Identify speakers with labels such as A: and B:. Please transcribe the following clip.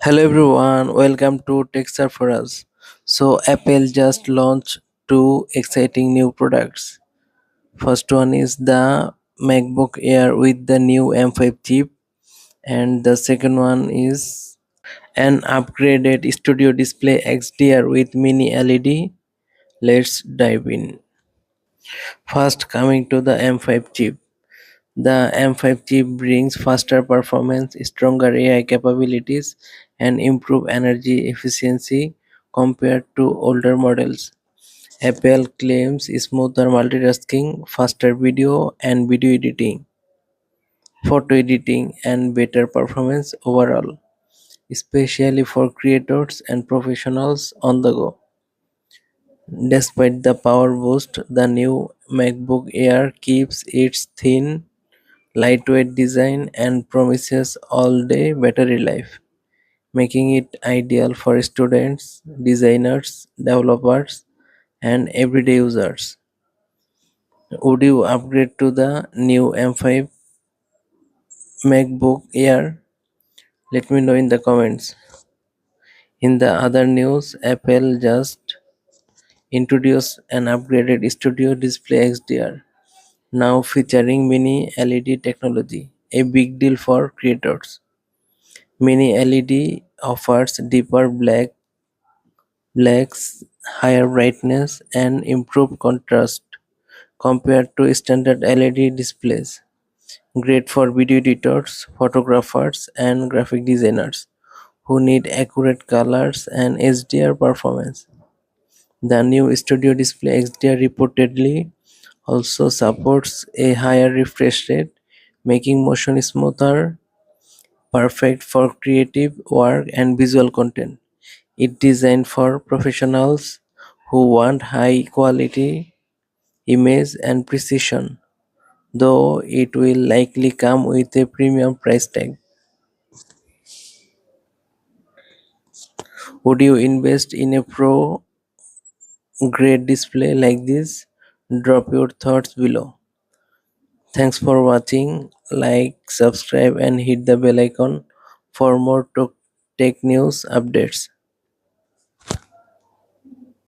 A: Hello everyone, welcome to Texture for Us. So Apple just launched two exciting new products. First one is the MacBook Air with the new M5 chip, and the second one is an upgraded Studio Display XDR with mini LED. Let's dive in. First, coming to the M5 chip. The M5 chip brings faster performance, stronger AI capabilities, and improved energy efficiency compared to older models. Apple claims smoother multitasking, faster video and video editing, photo editing, and better performance overall, especially for creators and professionals on the go. Despite the power boost, the new MacBook Air keeps its thin lightweight design and promises all-day battery life, making it ideal for students, designers, developers, and everyday users. Would you upgrade to the new M5 MacBook Air? Let me know in the comments. In the other news, Apple just introduced an upgraded Studio Display XDR, now featuring mini LED technology, a big deal for creators. Mini LED offers deeper blacks, higher brightness, and improved contrast compared to standard LED displays. Great for video editors, photographers, and graphic designers who need accurate colors and HDR performance. The new Studio Display XDR reportedly also supports a higher refresh rate, making motion smoother, perfect for creative work and visual content. It designed for professionals who want high quality image and precision, though it will likely come with a premium price tag. Would you invest in a pro grade display like this? Drop your thoughts below. Thanks for watching. Like, subscribe, and hit the bell icon for more tech news updates.